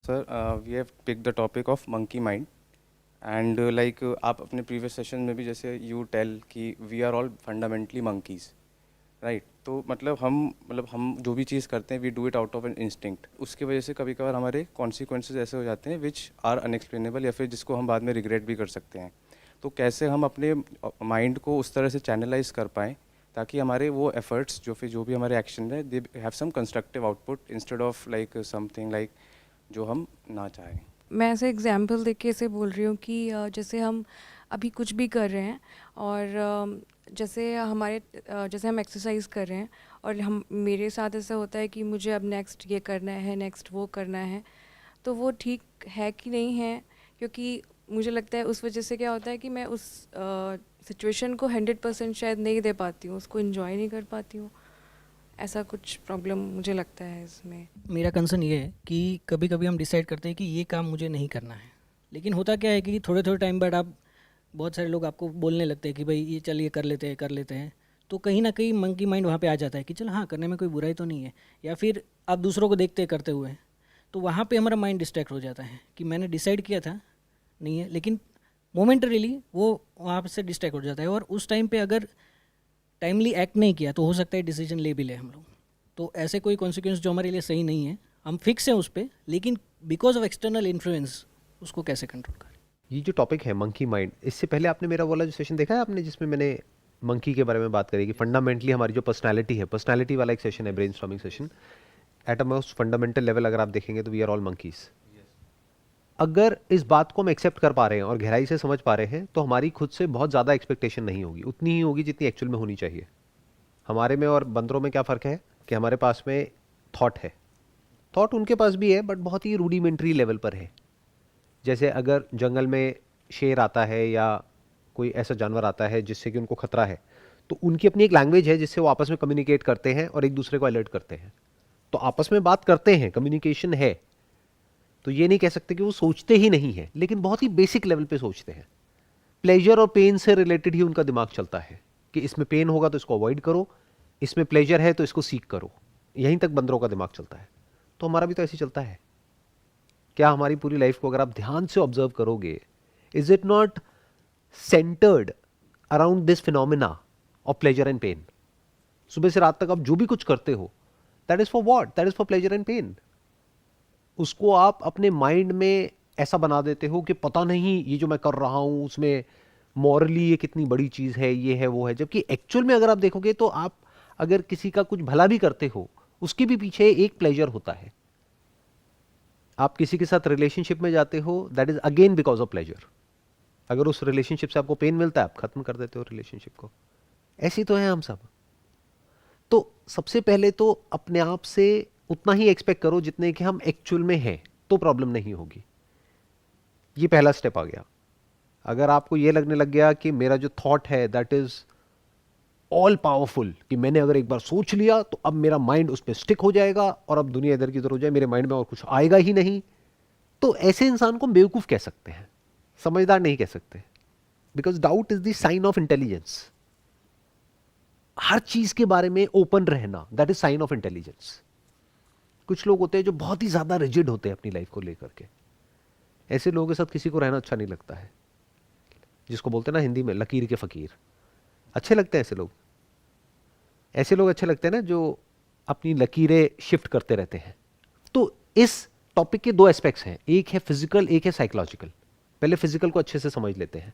Sir we have pick the topic of monkey mind and like आप अपने previous session में भी जैसे यू टेल कि we are all fundamentally monkeys, right? तो मतलब हम जो भी चीज़ करते हैं we do it out of an instinct. उसकी वजह से कभी कभार हमारे कॉन्सिक्वेंसेज ऐसे हो जाते हैं विच आर अनएक्सप्लेनेबल, या फिर जिसको हम बाद में रिग्रेट भी कर सकते हैं। तो कैसे हम अपने माइंड को उस तरह से चैनलाइज कर पाएँ ताकि हमारे वो एफर्ट्स जो भी हमारे एक्शन है they have some constructive output instead of like something like जो हम ना चाहें। मैं ऐसे एग्जाम्पल देख के ऐसे बोल रही हूँ कि जैसे हम अभी कुछ भी कर रहे हैं और जैसे हम एक्सरसाइज कर रहे हैं और हम मेरे साथ ऐसा होता है कि मुझे अब नेक्स्ट ये करना है, नेक्स्ट वो करना है, तो वो ठीक है कि नहीं है? क्योंकि मुझे लगता है उस वजह से क्या होता है कि मैं उस सिचुएशन को 100% शायद नहीं दे पाती हूँ, उसको इन्जॉय नहीं कर पाती हूँ। ऐसा कुछ प्रॉब्लम मुझे लगता है इसमें। मेरा कंसर्न ये है कि कभी कभी हम डिसाइड करते हैं कि ये काम मुझे नहीं करना है, लेकिन होता क्या है कि थोड़े थोड़े टाइम बाद आप बहुत सारे लोग आपको बोलने लगते हैं कि भाई ये चल ये कर लेते हैं। तो कहीं ना कहीं मंकी माइंड वहाँ पे आ जाता है कि चल हाँ करने में कोई बुराई तो नहीं है, या फिर आप दूसरों को देखते करते हुए, तो वहाँ पे हमारा माइंड डिस्ट्रैक्ट हो जाता है कि मैंने डिसाइड किया था नहीं है, लेकिन मोमेंटरीली वो वहाँ से डिस्ट्रैक्ट हो जाता है। और उस टाइम पे अगर टाइमली एक्ट नहीं किया तो हो सकता है डिसीजन ले भी ले हम लोग। तो ऐसे कोई कॉन्सिक्वेंस जो हमारे लिए सही नहीं है, हम फिक्स हैं उस पर, लेकिन बिकॉज ऑफ एक्सटर्नल इन्फ्लुएंस उसको कैसे कंट्रोल करें। ये जो टॉपिक है मंकी माइंड, इससे पहले आपने मेरा वाला जो सेशन देखा है आपने, जिसमें मैंने मंकी के बारे में बात करी कि फंडामेंटली हमारी जो पर्सनालिटी है, पर्सनालिटी वाला एक सेशन है, brainstorming session. At a most fundamental level अगर आप देखेंगे तो वी आर ऑल मंकीज। अगर इस बात को हम एक्सेप्ट कर पा रहे हैं और गहराई से समझ पा रहे हैं तो हमारी खुद से बहुत ज़्यादा एक्सपेक्टेशन नहीं होगी, उतनी ही होगी जितनी एक्चुअल में होनी चाहिए। हमारे में और बंदरों में क्या फ़र्क है कि हमारे पास में थॉट है, थॉट उनके पास भी है बट बहुत ही रूडिमेंट्री लेवल पर है। जैसे अगर जंगल में शेर आता है या कोई ऐसा जानवर आता है जिससे कि उनको खतरा है, तो उनकी अपनी एक लैंग्वेज है जिससे वो आपस में कम्युनिकेट करते हैं और एक दूसरे को अलर्ट करते हैं। तो आपस में बात करते हैं, कम्युनिकेशन है। तो ये नहीं कह सकते कि वो सोचते ही नहीं है, लेकिन बहुत ही बेसिक लेवल पे सोचते हैं। प्लेजर और पेन से रिलेटेड ही उनका दिमाग चलता है कि इसमें पेन होगा तो इसको अवॉइड करो, इसमें प्लेजर है तो इसको सीख करो। यहीं तक बंदरों का दिमाग चलता है। तो हमारा भी तो ऐसे ही चलता है। क्या हमारी पूरी लाइफ को अगर आप ध्यान से ऑब्जर्व करोगे, is it not centred around this phenomena of pleasure and pain? सुबह से रात तक आप जो भी कुछ करते हो, that is for what? That is for pleasure and pain. उसको आप अपने माइंड में ऐसा बना देते हो कि पता नहीं ये जो मैं कर रहा हूं उसमें मॉरली ये कितनी बड़ी चीज है, ये है वो है। जबकि एक्चुअल में अगर आप देखोगे तो आप अगर किसी का कुछ भला भी करते हो, उसके भी पीछे एक प्लेजर होता है। आप किसी के साथ रिलेशनशिप में जाते हो, that is again because of pleasure. अगर उस रिलेशनशिप से आपको पेन मिलता है, आप खत्म कर देते हो रिलेशनशिप को। ऐसी तो है हम सब। तो सबसे पहले तो अपने आप से उतना ही एक्सपेक्ट करो जितने कि हम एक्चुअल में हैं, तो प्रॉब्लम नहीं होगी। ये पहला स्टेप आ गया। अगर आपको ये लगने लग गया कि मेरा जो थॉट है दैट इज ऑल पावरफुल, कि मैंने अगर एक बार सोच लिया तो अब मेरा माइंड उस पर स्टिक हो जाएगा और अब दुनिया इधर की उधर हो जाए, मेरे माइंड में और कुछ आएगा ही नहीं, तो ऐसे इंसान को बेवकूफ कह सकते हैं, समझदार नहीं कह सकते। Because doubt is the sign of intelligence. हर चीज के बारे में ओपन रहना, that is sign of intelligence. कुछ लोग होते हैं जो बहुत ही ज्यादा रिजिड होते हैं अपनी लाइफ को लेकर के। ऐसे लोगों के साथ किसी को रहना अच्छा नहीं लगता है। जिसको बोलते हैं ना हिंदी में लकीर के फकीर, अच्छे लगते हैं ऐसे लोग। ऐसे लोग अच्छे लगते हैं ना जो अपनी लकीरें शिफ्ट करते रहते हैं। तो इस टॉपिक के दो एस्पेक्ट्स हैं, एक है फिजिकल, एक है साइकोलॉजिकल। पहले फिजिकल को अच्छे से समझ लेते हैं।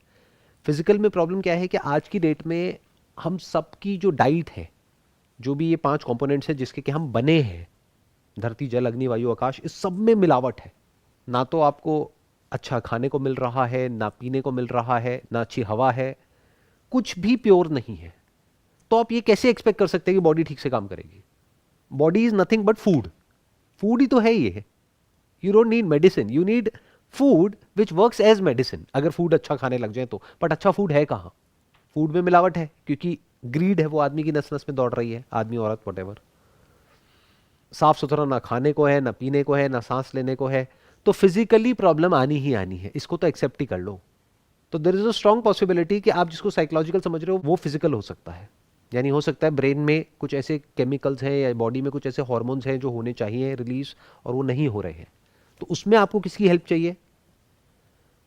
फिजिकल में प्रॉब्लम क्या है कि आज की डेट में हम सबकी जो डाइट है, जो भी ये 5 कंपोनेंट्स हैं जिसके कि हम बने हैं, धरती जल अग्नि वायु आकाश, इस सब में मिलावट है। ना तो आपको अच्छा खाने को मिल रहा है, ना पीने को मिल रहा है, ना अच्छी हवा है, कुछ भी प्योर नहीं है। तो आप ये कैसे एक्सपेक्ट कर सकते हैं कि बॉडी ठीक से काम करेगी? Body is nothing but food. Food ही तो है ये। You don't need medicine, you need food which works as medicine. अगर फूड अच्छा खाने लग जाए तो। बट अच्छा फूड है कहां? फूड में मिलावट है, क्योंकि ग्रीड है, वो आदमी की नस नस में दौड़ रही है, आदमी औरत वटेवर। साफ सुथरा ना खाने को है, ना पीने को है, ना सांस लेने को है। तो फिजिकली प्रॉब्लम आनी ही आनी है, इसको तो एक्सेप्ट ही कर लो। तो there is a strong possibility कि आप जिसको साइकोलॉजिकल समझ रहे हो वो फिजिकल हो सकता है। यानी हो सकता है ब्रेन में कुछ ऐसे केमिकल्स हैं या बॉडी में कुछ ऐसे हार्मोन्स हैं जो होने चाहिए रिलीज, और वो नहीं हो रहे हैं। तो उसमें आपको किसकी हेल्प चाहिए?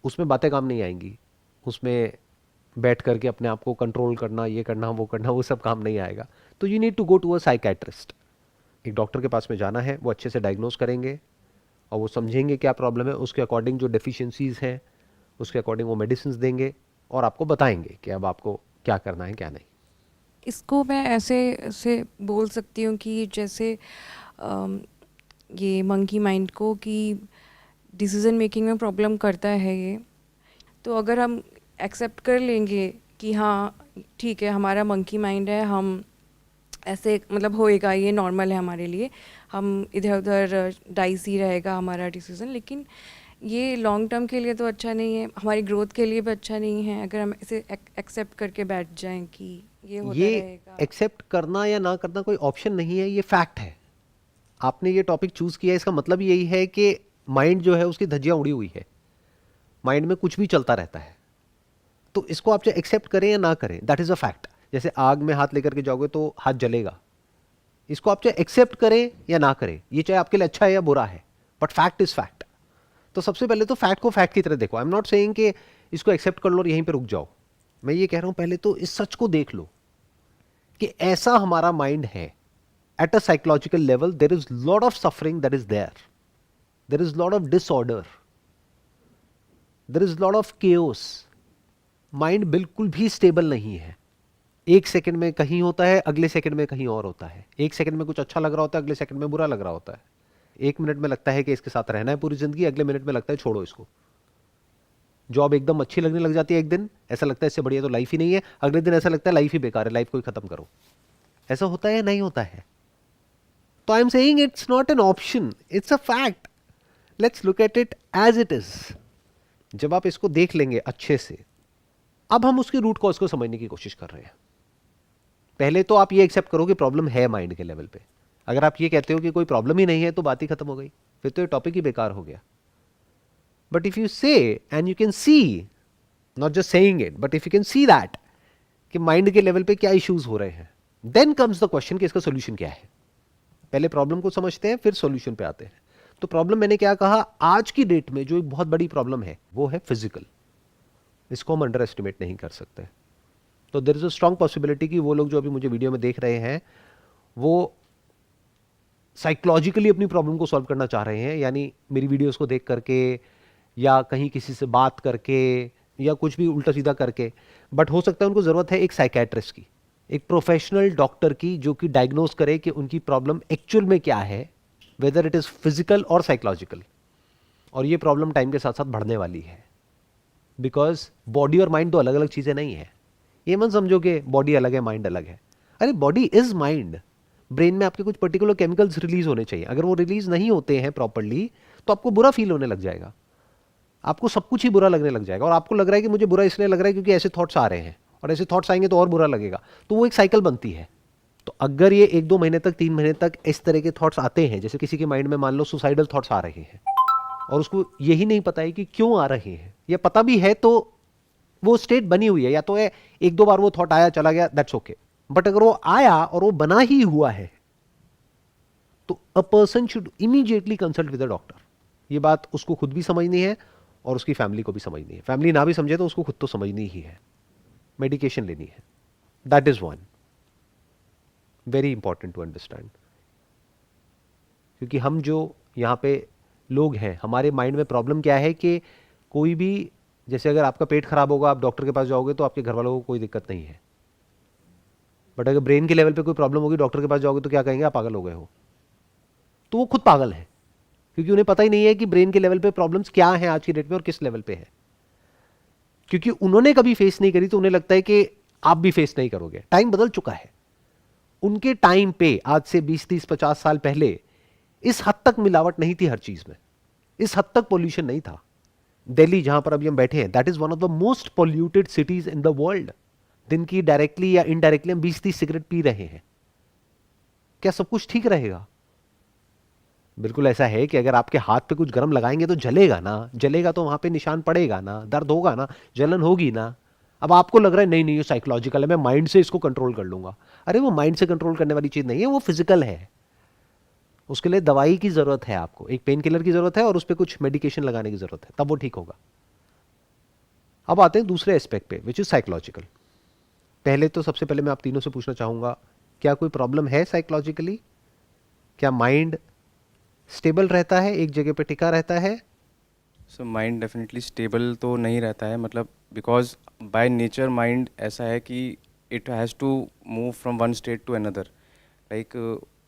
उसमें बातें काम नहीं आएंगी, उसमें बैठ करके अपने आप को कंट्रोल करना, ये करना वो करना, वो सब काम नहीं आएगा। तो you need to go to a psychiatrist. एक डॉक्टर के पास में जाना है, वो अच्छे से डायग्नोज करेंगे और वो समझेंगे क्या प्रॉब्लम है, उसके अकॉर्डिंग जो डेफिशिएंसीज हैं उसके अकॉर्डिंग वो मेडिसिन देंगे और आपको बताएंगे कि अब आपको क्या करना है क्या नहीं। इसको मैं ऐसे ऐसे बोल सकती हूँ कि जैसे ये मंकी माइंड को कि डिसीजन मेकिंग में प्रॉब्लम करता है ये, तो अगर हम एक्सेप्ट कर लेंगे कि हाँ ठीक है हमारा मंकी माइंड है, हम ऐसे मतलब होएगा, ये नॉर्मल है हमारे लिए, हम इधर उधर डाइस ही रहेगा हमारा डिसीजन, लेकिन ये लॉन्ग टर्म के लिए तो अच्छा नहीं है, हमारी ग्रोथ के लिए भी अच्छा नहीं है अगर हम इसे एक्सेप्ट करके बैठ जाएं कि ये होता ये रहेगा। एक्सेप्ट करना या ना करना कोई ऑप्शन नहीं है, ये फैक्ट है। आपने ये टॉपिक चूज किया, इसका मतलब यही है कि माइंड जो है उसकी धज्जियां उड़ी हुई है, माइंड में कुछ भी चलता रहता है। तो इसको आप चाहे एक्सेप्ट करें या ना करें, दैट इज अ फैक्ट। जैसे आग में हाथ लेकर के जाओगे तो हाथ जलेगा, इसको आप चाहे एक्सेप्ट करें या ना करें, ये चाहे आपके लिए अच्छा है या बुरा है, बट फैक्ट इज फैक्ट। तो सबसे पहले तो फैक्ट को फैक्ट की तरह देखो। आई एम नॉट सेइंग कि इसको एक्सेप्ट कर लो और यहीं पे रुक जाओ। मैं ये कह रहा हूं पहले तो इस सच को देख लो कि ऐसा हमारा माइंड है। At a psychological level there is lot of suffering that is there is lot of disorder, there is lot of chaos. Mind बिल्कुल भी स्टेबल नहीं है। एक सेकंड में कहीं होता है, अगले सेकंड में कहीं और होता है। एक सेकंड में कुछ अच्छा लग रहा होता है, अगले सेकंड में बुरा लग रहा होता है। एक मिनट में लगता है कि इसके साथ रहना है पूरी जिंदगी, अगले मिनट में लगता है छोड़ो इसको। जॉब एकदम अच्छी लगने लग जाती है, एक दिन ऐसा लगता है इससे बढ़िया तो लाइफ ही नहीं है, अगले दिन ऐसा लगता है लाइफ ही बेकार है, लाइफ को ही खत्म करो। ऐसा होता है या नहीं होता है? तो I am saying it's not an option, it's a fact. Let's look at it as it is. जब आप इसको देख लेंगे अच्छे से, अब हम उसकी रूट कॉज को समझने की कोशिश कर रहे हैं। पहले तो आप ये एक्सेप्ट करो कि प्रॉब्लम है माइंड के लेवल पे। अगर आप ये कहते हो कि कोई प्रॉब्लम ही नहीं है तो बात ही खत्म हो गई, फिर तो ये टॉपिक ही बेकार हो गया। बट इफ यू से and you can see, not just saying it, but if you can see that कि माइंड के लेवल पे क्या इश्यूज हो रहे हैं, देन कम्स द क्वेश्चन कि इसका सोल्यूशन क्या है। पहले प्रॉब्लम को समझते हैं, फिर सोल्यूशन पे आते हैं। तो प्रॉब्लम मैंने क्या कहा, आज की डेट में जो एक बहुत बड़ी प्रॉब्लम है वो है फिजिकल। इसको हम अंडर एस्टिमेट नहीं कर सकते। तो there is a strong possibility कि वो लोग जो अभी मुझे वीडियो में देख रहे हैं वो साइकोलॉजिकली अपनी प्रॉब्लम को सॉल्व करना चाह रहे हैं, यानी मेरी वीडियोस को देख करके या कहीं किसी से बात करके या कुछ भी उल्टा सीधा करके। बट हो सकता है उनको ज़रूरत है एक साइकेट्रिस्ट की, एक प्रोफेशनल डॉक्टर की, जो कि डायग्नोज करे कि उनकी प्रॉब्लम एक्चुअल में क्या है, वेदर इट इज़ फिजिकल और साइकोलॉजिकल। और ये प्रॉब्लम टाइम के साथ साथ बढ़ने वाली है, बिकॉज बॉडी और माइंड दो अलग अलग चीज़ें नहीं है। ये मत समझो कि बॉडी अलग है माइंड अलग है। अरे बॉडी इज माइंड। ब्रेन में आपके कुछ पर्टिकुलर केमिकल्स रिलीज होने चाहिए, अगर वो रिलीज नहीं होते हैं प्रॉपर्ली तो आपको बुरा फील होने लग जाएगा, आपको सब कुछ ही बुरा लगने लग जाएगा। और आपको लग रहा है कि मुझे बुरा इसलिए लग रहा है क्योंकि ऐसे थॉट्स आ रहे हैं, और ऐसे थॉट्स आएंगे तो और बुरा लगेगा, तो वो एक साइकिल बनती है। तो अगर ये 1-2 महीने तक 3 महीने तक इस तरह के थॉट्स आते हैं, जैसे किसी के माइंड में मान लो सुसाइडल थॉट्स आ रहे हैं और उसको यही नहीं पता है कि क्यों आ रहे हैं, या पता भी है तो वो स्टेट बनी हुई है, या तो है 1-2 बार वो थॉट आया चला गया, दैट्स ओके। बट अगर वो आया और वो बना ही हुआ है तो a person should immediately consult with a doctor. ये बात उसको खुद भी समझनी है और उसकी फैमिली को भी समझनी है। फैमिली ना भी समझे तो उसको खुद तो समझनी ही है, मेडिकेशन लेनी है। That is one very important to understand. क्योंकि हम जो यहाँ पे लोग हैं, हमारे माइंड में प्रॉब्लम क्या है कि कोई भी, जैसे अगर आपका पेट खराब होगा आप डॉक्टर के पास जाओगे तो आपके घर वालों को कोई दिक्कत नहीं है, बट अगर ब्रेन के लेवल पे कोई प्रॉब्लम होगी डॉक्टर के पास जाओगे तो क्या कहेंगे, आप पागल हो गए हो। तो वो खुद पागल है, क्योंकि उन्हें पता ही नहीं है कि ब्रेन के लेवल पे प्रॉब्लम्स क्या हैं आज की डेट में और किस लेवल पे है। क्योंकि उन्होंने कभी फेस नहीं करी तो उन्हें लगता है कि आप भी फेस नहीं करोगे। टाइम बदल चुका है। उनके टाइम पे आज से 20-30-50 साल पहले इस हद तक मिलावट नहीं थी हर चीज में, इस हद तक पोल्यूशन नहीं था। दिल्ली जहां पर अभी हम बैठे हैं, that is one of the most polluted cities in the world. दिन की डायरेक्टली या इनडायरेक्टली हम 20-30 सिगरेट पी रहे हैं। क्या सब कुछ ठीक रहेगा? बिल्कुल ऐसा है कि अगर आपके हाथ पे कुछ गर्म लगाएंगे तो जलेगा ना, जलेगा तो वहां पे निशान पड़ेगा ना, दर्द होगा ना, जलन होगी ना। अब आपको लग रहा है नहीं नहीं ये साइकोलॉजिकल है, मैं माइंड से इसको कंट्रोल कर लूंगा। अरे वो माइंड से कंट्रोल करने वाली चीज नहीं है, वो फिजिकल है। उसके लिए दवाई की ज़रूरत है, आपको एक पेन किलर की ज़रूरत है और उस पर कुछ मेडिकेशन लगाने की ज़रूरत है, तब वो ठीक होगा। अब आते हैं दूसरे एस्पेक्ट पे, विच इज़ साइकोलॉजिकल। पहले तो सबसे पहले मैं आप तीनों से पूछना चाहूँगा, क्या कोई प्रॉब्लम है साइकोलॉजिकली? क्या माइंड स्टेबल रहता है, एक जगह पे टिका रहता है? सो माइंड डेफिनेटली स्टेबल तो नहीं रहता है, मतलब बिकॉज बाय नेचर माइंड ऐसा है कि it has to move from one state to another. Like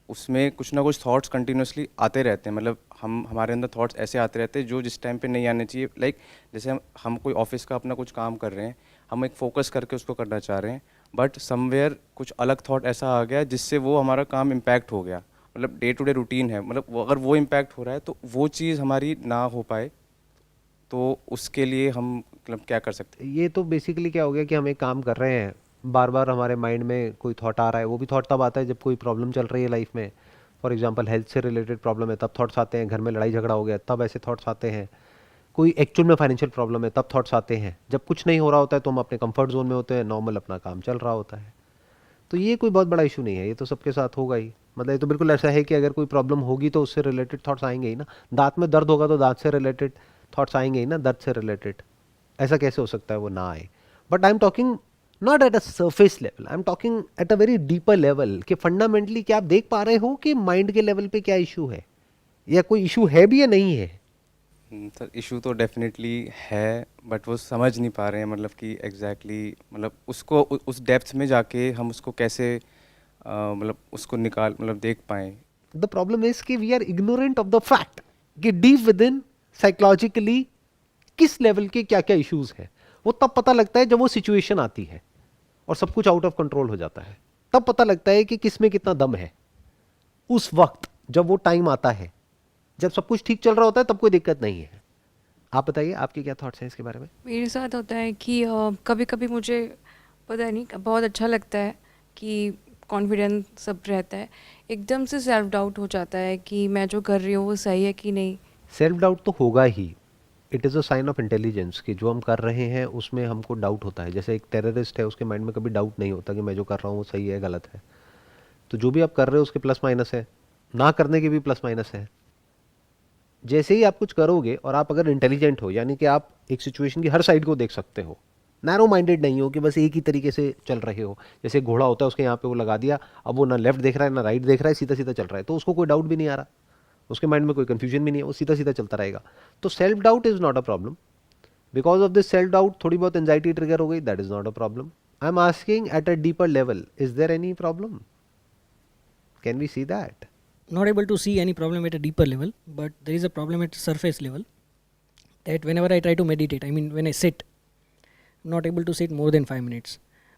उसमें कुछ ना कुछ थॉट्स कंटिन्यूसली आते रहते हैं, मतलब हमारे अंदर थॉट्स ऐसे आते रहते हैं जो जिस टाइम पे नहीं आने चाहिए। लाइक जैसे हम कोई ऑफिस का अपना कुछ काम कर रहे हैं, हम एक फोकस करके उसको करना चाह रहे हैं, बट समवेयर कुछ अलग थॉट ऐसा आ गया जिससे वो हमारा काम इम्पैक्ट हो गया। मतलब डे टू डे रूटीन है, मतलब अगर वो इम्पैक्ट हो रहा है तो वो चीज़ हमारी ना हो पाए, तो उसके लिए हम मतलब क्या कर सकते हैं। ये तो बेसिकली क्या हो गया कि हम एक काम कर रहे हैं, बार बार हमारे माइंड में कोई थॉट आ रहा है। वो भी थॉट तब आता है जब कोई प्रॉब्लम चल रही है लाइफ में। फॉर एग्जांपल हेल्थ से रिलेटेड प्रॉब्लम है, तब थॉट्स आते हैं। घर में लड़ाई झगड़ा हो गया, तब ऐसे थॉट्स आते हैं। कोई एक्चुअल में फाइनेंशियल प्रॉब्लम है, तब थॉट्स आते हैं। जब कुछ नहीं हो रहा होता है तो हम अपने कंफर्ट जोन में होते हैं, नॉर्मल अपना काम चल रहा होता है। तो ये कोई बहुत बड़ा इशू नहीं है, ये तो सबके साथ होगा ही। मतलब ये तो बिल्कुल ऐसा है कि अगर कोई प्रॉब्लम होगी तो उससे रिलेटेड थॉट्स आएंगे ही ना। दांत में दर्द होगा तो दांत से रिलेटेड थॉट्स आएंगे ही ना, दर्द से रिलेटेड। ऐसा कैसे हो सकता है वो ना आए? But I am talking not at a surface level, I am talking at a very deeper level, कि फंडामेंटली क्या आप देख पा रहे हो कि माइंड के लेवल पे क्या इशू है, या कोई इशू है भी या नहीं है? सर इशू तो डेफिनेटली है, बट वो समझ नहीं पा रहे हैं, मतलब कि मतलब उसको उस डेप्थ में जाके हम उसको कैसे मतलब उसको मतलब देख पाएँ। द प्रॉब्लम इज कि we are ignorant of the fact कि डीप विद इन साइकोलॉजिकली किस लेवल के क्या क्या इश्यूज हैं। वो तब पता लगता है जब वो सिचुएशन आती है और सब कुछ आउट ऑफ कंट्रोल हो जाता है। तब पता लगता है कि किस में कितना दम है। उस वक्त जब वो टाइम आता है, जब सब कुछ ठीक चल रहा होता है, तब कोई दिक्कत नहीं है। आप बताइए, आपके क्या थॉट्स हैं इसके बारे में? मेरे साथ होता है कि कभी कभी मुझे पता नहीं बहुत अच्छा लगता है कि कॉन्फिडेंस सब रहता है, एकदम से सेल्फ डाउट हो जाता है कि मैं जो कर रही हूँ वो सही है कि नहीं। सेल्फ डाउट तो होगा ही। It is a sign of intelligence कि जो हम कर रहे हैं उसमें हमको डाउट होता है। जैसे एक टेररिस्ट है, उसके माइंड में कभी डाउट नहीं होता कि मैं जो कर रहा हूँ वो सही है गलत है। तो जो भी आप कर रहे हो उसके प्लस माइनस है, ना करने के भी प्लस माइनस है। जैसे ही आप कुछ करोगे और आप अगर इंटेलिजेंट हो, यानी कि आप एक सिचुएशन की हर साइड को देख सकते हो, नैरो माइंडेड नहीं हो कि बस एक ही तरीके से चल रहे हो। जैसे घोड़ा होता है, उसके यहाँ पे वो लगा दिया, अब वो ना लेफ्ट देख रहा है ना राइट देख रहा है, सीधा सीधा चल रहा है, तो उसको कोई डाउट भी नहीं आ रहा, उसके माइंड में कोई कंफ्यूजन भी नहीं है, वो सीधा सीधा चलता रहेगा। तो self doubt is not a problem. Because of this self doubt थोड़ी बहुत एंजाइटी ट्रिगर हो गई, that is not a problem. I am asking at a deeper level, is there any problem? Can we see that? Not able to see any problem at a deeper level, but there is a problem at surface level, that whenever I try to meditate, I mean when I sit, I'm not able to sit more than 5 minutes.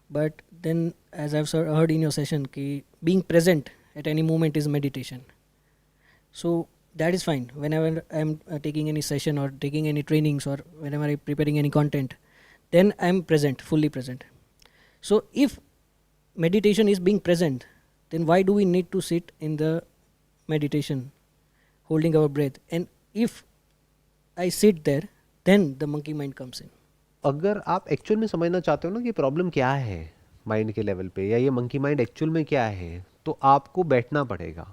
But then, as I've heard in your session, ki being present at any moment is meditation. So that is fine whenever I'm taking any session or taking any trainings, or whenever I'm preparing any content, then I'm present, fully present. So if meditation is being present, then why do we need to sit in the meditation holding our breath? And if I sit there, then the monkey mind comes in. अगर आप actual में समझना चाहते हो ना कि problem क्या है माइंड के लेवल पे, या ये मंकी माइंड एक्चुअल में क्या है, तो आपको बैठना पड़ेगा।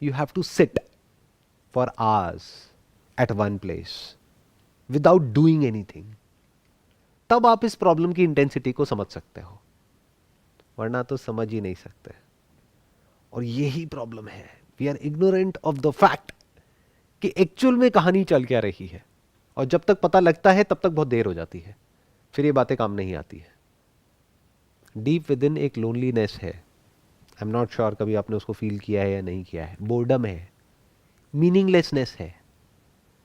You have to sit for hours at one place without doing anything. तब आप इस प्रॉब्लम की इंटेंसिटी को समझ सकते हो, वरना तो समझ ही नहीं सकते। और यही प्रॉब्लम है, we are ignorant of the fact कि एक्चुअल में कहानी चल क्या रही है। और जब तक पता लगता है तब तक बहुत देर हो जाती है, फिर ये बातें काम नहीं आती है। डीप विद इन एक लोनलीनेस है, आई एम नॉट श्योर कभी आपने उसको फील किया है या नहीं किया है। बोर्डम है, मीनिंगलेसनेस है,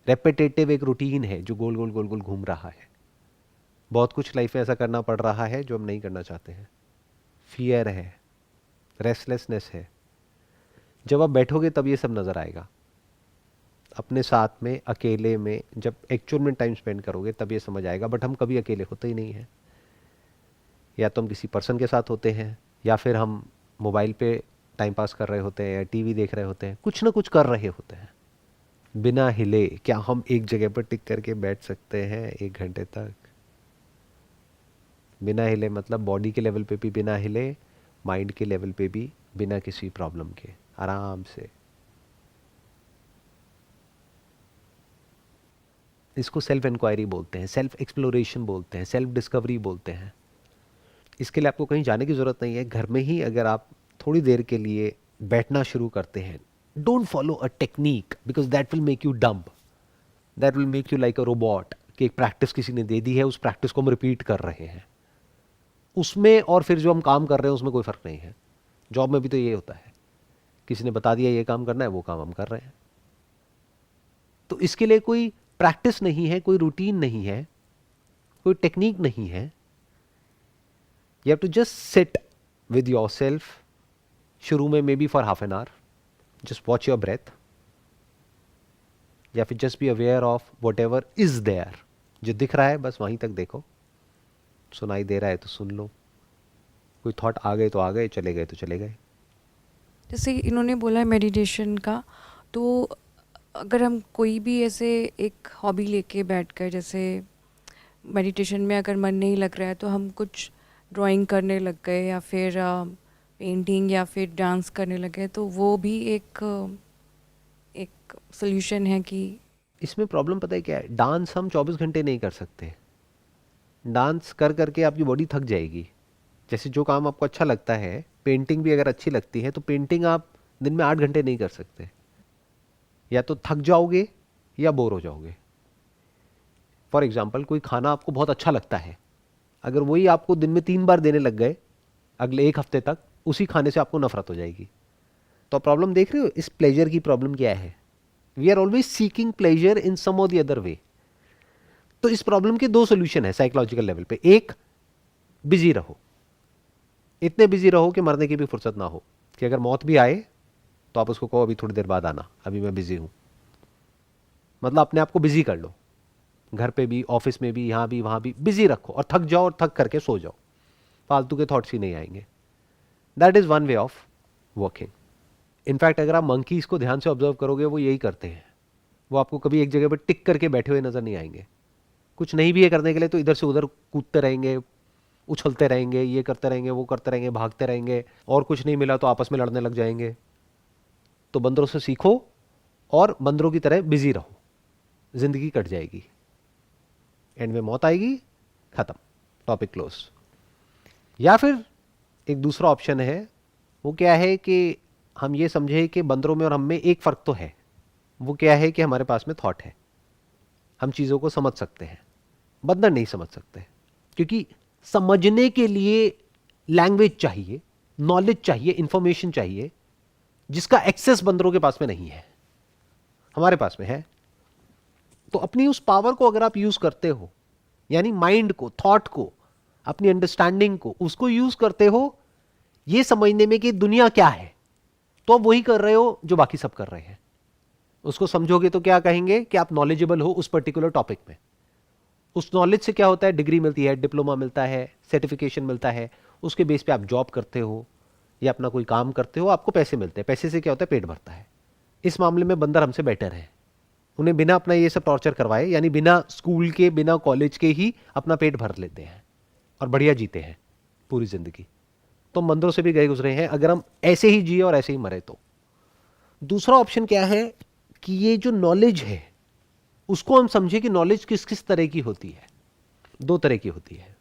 रेपिटेटिव एक रूटीन है जो गोल गोल गोल गोल घूम रहा है। बहुत कुछ लाइफ में ऐसा करना पड़ रहा है जो हम नहीं करना चाहते हैं। फियर है, रेस्टलेसनेस है। जब आप बैठोगे तब ये सब नज़र आएगा अपने साथ में, अकेले में। जब एक्चुअल में टाइम स्पेंड करोगे तब ये समझ आएगा। बट हम कभी अकेले होते ही नहीं हैं। या तो हम किसी पर्सन के साथ होते हैं, या फिर हम मोबाइल पे टाइम पास कर रहे होते हैं, या टीवी देख रहे होते हैं, कुछ ना कुछ कर रहे होते हैं बिना हिले। क्या हम एक जगह पर टिक करके बैठ सकते हैं 1 घंटे तक बिना हिले? मतलब बॉडी के लेवल पे भी बिना हिले, माइंड के लेवल पे भी बिना किसी प्रॉब्लम के, आराम से। इसको सेल्फ इंक्वायरी बोलते हैं, सेल्फ एक्सप्लोरेशन बोलते हैं, सेल्फ डिस्कवरी बोलते हैं। इसके लिए आपको कहीं जाने की ज़रूरत नहीं है। घर में ही अगर आप थोड़ी देर के लिए बैठना शुरू करते हैं, don't follow a technique because that will make you dumb, that will make you like a robot, कि एक प्रैक्टिस किसी ने दे दी है, उस प्रैक्टिस को हम रिपीट कर रहे हैं। उसमें और फिर जो हम काम कर रहे हैं उसमें कोई फ़र्क नहीं है। जॉब में भी तो ये होता है, किसी ने बता दिया ये काम करना है, वो काम हम कर रहे हैं। तो इसके लिए कोई प्रैक्टिस नहीं है, कोई रूटीन नहीं है, कोई टेक्निक नहीं है। You have to just sit with yourself. शुरू में maybe for half an hour, just watch your breath, या फिर just be aware of whatever is there. जो दिख रहा है बस वहीं तक देखो, सुनाई दे रहा है तो सुन लो, कोई थॉट आ गए तो आ गए, चले गए तो चले गए। जैसे इन्होंने बोला है मेडिटेशन का, तो अगर हम कोई भी ऐसे एक हॉबी लेके बैठकर, जैसे मेडिटेशन में अगर मन नहीं लग रहा है तो हम कुछ ड्राइंग करने लग गए या फिर पेंटिंग या फिर डांस करने लग गए, तो वो भी एक सोल्यूशन है कि इसमें प्रॉब्लम पता है क्या है, डांस हम 24 घंटे नहीं कर सकते। डांस कर करके आपकी बॉडी थक जाएगी। जैसे जो काम आपको अच्छा लगता है, पेंटिंग भी अगर अच्छी लगती है तो पेंटिंग आप दिन में 8 घंटे नहीं कर सकते। या तो थक जाओगे या बोर हो जाओगे। फॉर एग्जाम्पल, कोई खाना आपको बहुत अच्छा लगता है, अगर वही आपको दिन में 3 बार देने लग गए अगले 1 हफ्ते तक, उसी खाने से आपको नफरत हो जाएगी। तो प्रॉब्लम देख रहे हो, इस प्लेजर की प्रॉब्लम क्या है? We are always seeking pleasure in some और द अदर वे। तो इस प्रॉब्लम के 2 सोल्यूशन है साइकोलॉजिकल लेवल पे। एक, बिजी रहो, इतने बिजी रहो कि मरने की भी फुर्सत ना हो, कि अगर मौत भी आए तो आप उसको कहो अभी थोड़ी देर बाद आना, अभी मैं बिजी हूं। मतलब अपने आप को बिजी कर लो, घर पे भी, ऑफिस में भी, यहां भी, वहां भी बिजी रखो, और थक जाओ और थक करके सो जाओ, फालतू के थॉट्स ही नहीं आएंगे। That is one way of working. In fact अगर आप मंकीज को ध्यान से ऑब्जर्व करोगे, वो यही करते हैं। वो आपको कभी एक जगह पर टिक करके बैठे हुए नजर नहीं आएंगे। कुछ नहीं भी है करने के लिए तो इधर से उधर कूदते रहेंगे, उछलते रहेंगे, ये करते रहेंगे, वो करते रहेंगे, भागते रहेंगे, और कुछ नहीं मिला तो आपस में लड़ने लग जाएंगे। तो बंदरों से सीखो और बंदरों की तरह बिजी रहो, जिंदगी कट जाएगी, एंड में मौत आएगी, खत्म, टॉपिक क्लोज। या फिर एक दूसरा ऑप्शन है, वो क्या है कि हम ये समझे कि बंदरों में और हम में एक फर्क तो है। वो क्या है कि हमारे पास में थॉट है, हम चीज़ों को समझ सकते हैं, बंदर नहीं समझ सकते, क्योंकि समझने के लिए लैंग्वेज चाहिए, नॉलेज चाहिए, इंफॉर्मेशन चाहिए, जिसका एक्सेस बंदरों के पास में नहीं है, हमारे पास में है। तो अपनी उस पावर को अगर आप यूज करते हो, यानी माइंड को, थॉट को, अपनी अंडरस्टैंडिंग को, उसको यूज करते हो ये समझने में कि दुनिया क्या है, तो आप वही कर रहे हो जो बाकी सब कर रहे हैं। उसको समझोगे तो क्या कहेंगे कि आप नॉलेजेबल हो उस पर्टिकुलर टॉपिक में। उस नॉलेज से क्या होता है, डिग्री मिलती है, डिप्लोमा मिलता है, सर्टिफिकेशन मिलता है, उसके बेस पे आप जॉब करते हो या अपना कोई काम करते हो, आपको पैसे मिलते हैं। पैसे से क्या होता है, पेट भरता है। इस मामले में बंदर हमसे बेटर है। उन्हें बिना अपना ये सब टॉर्चर करवाए, यानी बिना स्कूल के, बिना कॉलेज के ही अपना पेट भर लेते हैं और बढ़िया जीते हैं पूरी जिंदगी। तो हम बंदरों से भी गए गुजरे हैं, अगर हम ऐसे ही जिए और ऐसे ही मरे तो। दूसरा ऑप्शन क्या है कि ये जो नॉलेज है उसको हम समझे कि नॉलेज किस किस तरह की होती है। 2 तरह की होती है।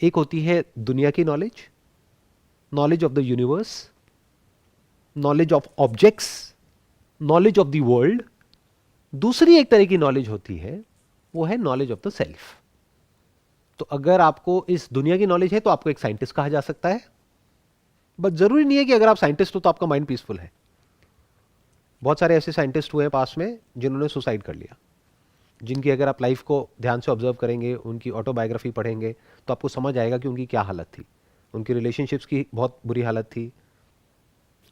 एक होती है दुनिया की knowledge, knowledge of the universe, knowledge of objects, knowledge of the world. दूसरी एक तरह की नॉलेज होती है, वो है नॉलेज ऑफ द सेल्फ। तो अगर आपको इस दुनिया की नॉलेज है तो आपको एक साइंटिस्ट कहा जा सकता है, बट जरूरी नहीं है कि अगर आप साइंटिस्ट हो तो आपका माइंड पीसफुल है। बहुत सारे ऐसे साइंटिस्ट हुए हैं पास में जिन्होंने सुसाइड कर लिया, जिनकी अगर आप लाइफ को ध्यान से ऑब्जर्व करेंगे, उनकी ऑटोबायोग्राफी पढ़ेंगे तो आपको समझ आएगा कि उनकी क्या हालत थी। उनकी रिलेशनशिप्स की बहुत बुरी हालत थी,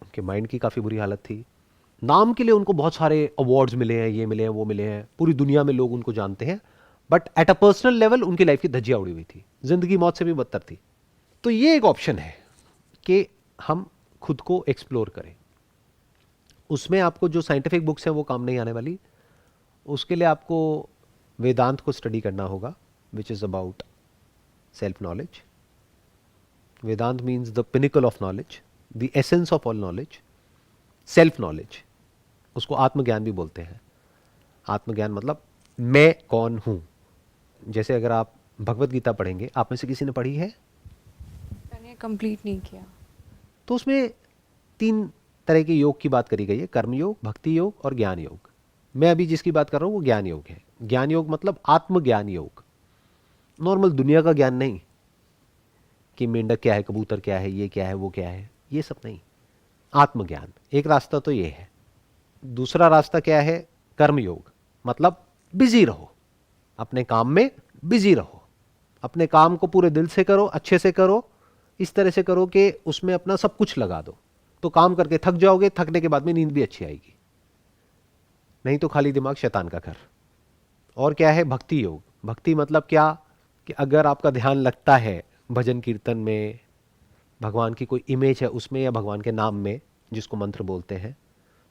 उनके माइंड की काफ़ी बुरी हालत थी। नाम के लिए उनको बहुत सारे अवार्ड्स मिले हैं, ये मिले हैं, वो मिले हैं, पूरी दुनिया में लोग उनको जानते हैं, but at a personal level उनकी लाइफ की धज्जियां उड़ी हुई थी, जिंदगी मौत से भी बदतर थी। तो ये एक ऑप्शन है कि हम खुद को एक्सप्लोर करें। उसमें आपको जो साइंटिफिक बुक्स हैं वो काम नहीं आने वाली। उसके लिए आपको वेदांत को स्टडी करना होगा, which is about self knowledge. Vedanta means the pinnacle of knowledge, the essence of all knowledge, self knowledge. उसको आत्मज्ञान भी बोलते हैं। आत्मज्ञान मतलब मैं कौन हूँ। जैसे अगर आप भगवत गीता पढ़ेंगे, आप में से किसी ने पढ़ी है? मैंने कंप्लीट नहीं किया। तो उसमें 3 तरह के योग की बात करी गई है, कर्म योग, भक्ति योग और ज्ञान योग। मैं अभी जिसकी बात कर रहा हूँ वो ज्ञान योग है। ज्ञान योग मतलब आत्मज्ञान योग, नॉर्मल दुनिया का ज्ञान नहीं कि मेंढक क्या है, कबूतर क्या है, ये क्या है, वो क्या है, ये सब नहीं। आत्मज्ञान एक रास्ता तो ये है। दूसरा रास्ता क्या है? कर्म योग, मतलब बिजी रहो, अपने काम में बिजी रहो, अपने काम को पूरे दिल से करो, अच्छे से करो, इस तरह से करो कि उसमें अपना सब कुछ लगा दो। तो काम करके थक जाओगे, थकने के बाद में नींद भी अच्छी आएगी, नहीं तो खाली दिमाग शैतान का घर। और क्या है? भक्ति योग। भक्ति मतलब क्या कि अगर आपका ध्यान लगता है भजन कीर्तन में, भगवान की कोई इमेज है उसमें या भगवान के नाम में जिसको मंत्र बोलते हैं,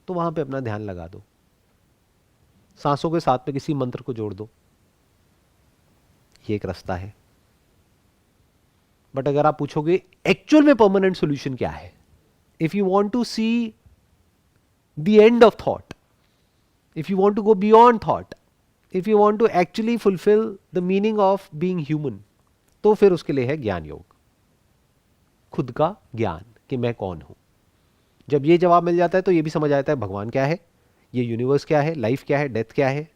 तो वहां पे अपना ध्यान लगा दो, सांसों के साथ में किसी मंत्र को जोड़ दो, ये एक रास्ता है। बट अगर आप पूछोगे एक्चुअल में परमानेंट सॉल्यूशन क्या है, if you want to see the end of thought, if you want to go beyond thought, if you want to actually fulfil the meaning of being human, तो फिर उसके लिए है ज्ञान योग, खुद का ज्ञान कि मैं कौन हूं। जब ये जवाब मिल जाता है तो ये भी समझ आता है भगवान क्या है, ये यूनिवर्स क्या है, लाइफ क्या है, डेथ क्या है।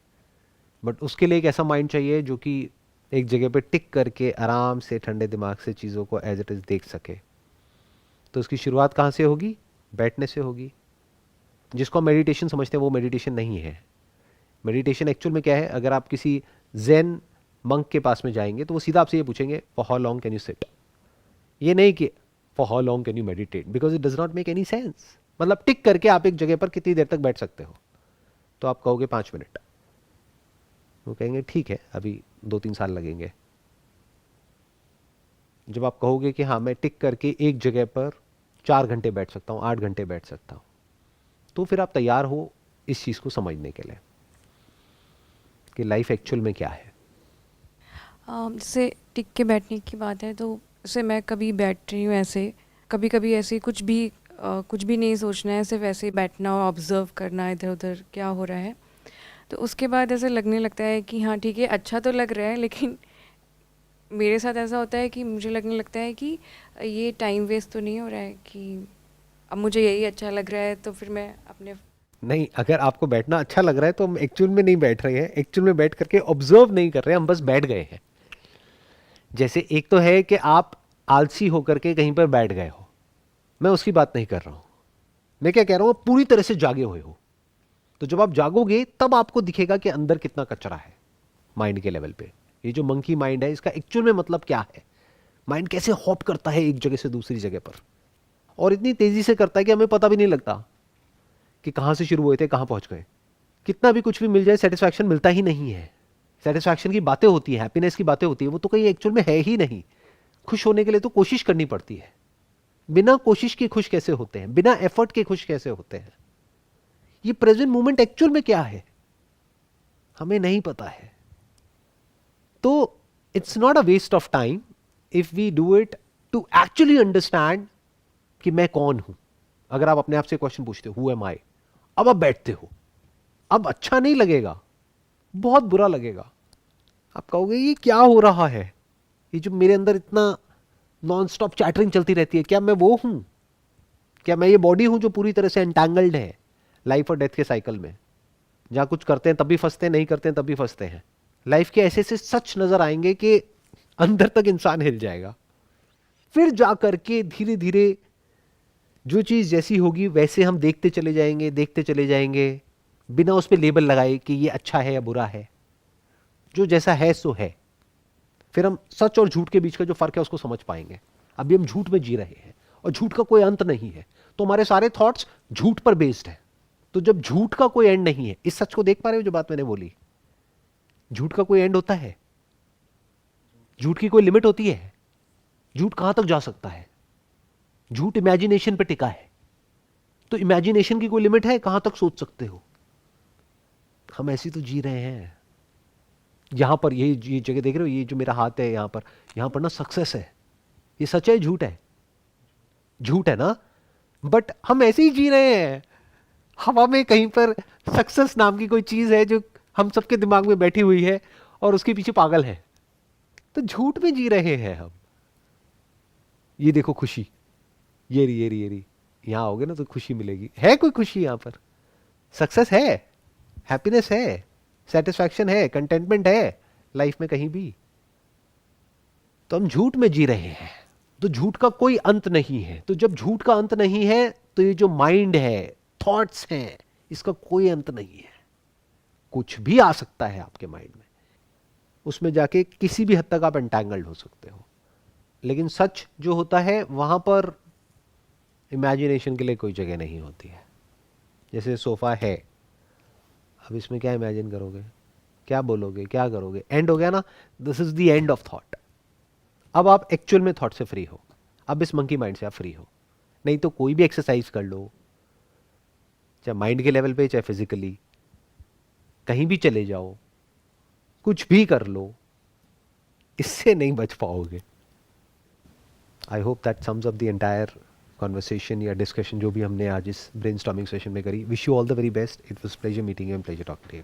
बट उसके लिए एक ऐसा माइंड चाहिए जो कि एक जगह पे टिक करके आराम से ठंडे दिमाग से चीज़ों को एज इट इज़ देख सके। तो उसकी शुरुआत कहाँ से होगी? बैठने से होगी। जिसको मेडिटेशन समझते हैं वो मेडिटेशन नहीं है। मेडिटेशन एक्चुअल में क्या है? अगर आप किसी ज़ेन मंक के पास में जाएंगे तो वो सीधा आपसे ये पूछेंगे for how long can you sit. ये नहीं कि for how long can you meditate, because it does not make any sense. मतलब टिक करके आप एक जगह पर कितनी देर तक बैठ सकते हो? तो आप कहोगे 5 मिनट, वो कहेंगे ठीक है अभी 2-3 साल लगेंगे। जब आप कहोगे कि हाँ मैं टिक करके एक जगह पर 4 घंटे बैठ सकता हूँ, 8 घंटे बैठ सकता हूँ, तो फिर आप तैयार हो इस चीज़ को समझने के लिए कि लाइफ एक्चुअल में क्या है। जैसे टिक के बैठने की बात है, तो जैसे मैं कभी बैठ रही हूँ ऐसे, कभी कभी ऐसे कुछ भी नहीं सोचना है, सिर्फ ऐसे ही बैठना और ऑब्ज़र्व करना इधर उधर क्या हो रहा है। तो उसके बाद ऐसे लगने लगता है कि हाँ ठीक है, अच्छा तो लग रहा है, लेकिन मेरे साथ ऐसा होता है कि मुझे लगने लगता है कि ये टाइम वेस्ट तो नहीं हो रहा है, कि अब मुझे यही अच्छा लग रहा है, तो फिर मैं अपने नहीं, अगर आपको बैठना अच्छा लग रहा है तो हम एक्चुअल में नहीं बैठ रहे हैं, एक्चुअल में बैठ करके ऑब्जर्व नहीं कर रहे हैं, हम बस बैठ गए हैं। जैसे एक तो है कि आप आलसी होकर के कहीं पर बैठ गए हो, मैं उसकी बात नहीं कर रहा हूं। मैं क्या कह रहा हूं, पूरी तरह से जागे हुए हो। तो जब आप जागोगे तब आपको दिखेगा कि अंदर कितना कचरा है माइंड के लेवल पे। ये जो मंकी माइंड है इसका एक्चुअल में मतलब क्या है? माइंड कैसे हॉप करता है एक जगह से दूसरी जगह पर, और इतनी तेजी से करता है कि हमें पता भी नहीं लगता कि कहां से शुरू हुए थे कहां पहुंच गए। कितना भी कुछ भी मिल जाए सेटिस्फैक्शन मिलता ही नहीं है। सेटिस्फैक्शन की बातें होती है, हैप्पीनेस की बातें होती है, वो तो कहीं एक्चुअल में है ही नहीं। खुश होने के लिए तो कोशिश करनी पड़ती है। बिना कोशिश के खुश कैसे होते हैं? बिना एफर्ट के खुश कैसे होते हैं? ये प्रेजेंट मोमेंट एक्चुअल में क्या है हमें नहीं पता है। तो it's not a waste of time if we do it to actually understand कि मैं कौन हूं। अगर आप अपने आप से क्वेश्चन पूछते हो हु एम आई, अब आप बैठते हो, अब अच्छा नहीं लगेगा, बहुत बुरा लगेगा। आप कहोगे ये क्या हो रहा है, ये जो मेरे अंदर इतना नॉन स्टॉप चैटरिंग चलती रहती है, क्या मैं वो हूं? क्या मैं ये बॉडी हूं जो पूरी तरह से एंटैंगल्ड है लाइफ और डेथ के साइकिल में, जहां कुछ करते हैं तब भी फंसते हैं, नहीं करते हैं तब भी फंसते हैं। लाइफ के ऐसे ऐसे सच नजर आएंगे कि अंदर तक इंसान हिल जाएगा। फिर जा करके धीरे धीरे जो चीज जैसी होगी वैसे हम देखते चले जाएंगे, देखते चले जाएंगे, बिना उस पर लेबल लगाए कि ये अच्छा है या बुरा है। जो जैसा है सो है। फिर हम सच और झूठ के बीच का जो फर्क है उसको समझ पाएंगे। अभी हम झूठ में जी रहे हैं और झूठ का कोई अंत नहीं है, तो हमारे सारे थॉट्स झूठ पर बेस्ड है। तो जब झूठ का कोई एंड नहीं है, इस सच को देख पा रहे हो जो बात मैंने बोली? झूठ का कोई एंड होता है? झूठ की कोई लिमिट होती है? झूठ कहां तक जा सकता है? झूठ इमेजिनेशन पे टिका है, तो इमेजिनेशन की कोई लिमिट है? कहां तक सोच सकते हो? हम ऐसी तो जी रहे हैं। यहां पर ये जगह देख रहे हो, ये जो मेरा हाथ है यहां पर ना सक्सेस है। ये सच है झूठ है? झूठ है ना, बट हम ऐसे ही जी रहे हैं। हवा में कहीं पर सक्सेस नाम की कोई चीज है जो हम सबके दिमाग में बैठी हुई है और उसके पीछे पागल है। तो झूठ में जी रहे हैं हम। ये देखो खुशी, ये रही, ये रही, ये रही, यहां आओगे ना तो खुशी मिलेगी। है कोई खुशी यहां पर? सक्सेस है, हैप्पीनेस है, सेटिस्फैक्शन है, कंटेंटमेंट है लाइफ में कहीं भी? तो हम झूठ में जी रहे हैं। तो झूठ का कोई अंत नहीं है। तो जब झूठ का अंत नहीं है तो ये जो माइंड है, थॉट्स हैं, इसका कोई अंत नहीं है। कुछ भी आ सकता है आपके माइंड में, उसमें जाके किसी भी हद तक आप एंटैंगल्ड हो सकते हो। लेकिन सच जो होता है वहां पर इमेजिनेशन के लिए कोई जगह नहीं होती है। जैसे सोफा है, अब इसमें क्या इमेजिन करोगे, क्या बोलोगे, क्या करोगे? एंड हो गया ना, this is the end of thought. अब आप एक्चुअल में थॉट से फ्री हो, अब इस मंकी माइंड से आप फ्री हो। नहीं तो कोई भी एक्सरसाइज कर लो, चाहे माइंड के लेवल पे चाहे फिजिकली, कहीं भी चले जाओ, कुछ भी कर लो, इससे नहीं बच पाओगे। I hope that sums up the entire conversation या डिस्कशन जो भी हमने आज इस ब्रेनस्टॉर्मिंग सेशन में करी। Wish you all the very best. It was pleasure meeting you and pleasure talking to you.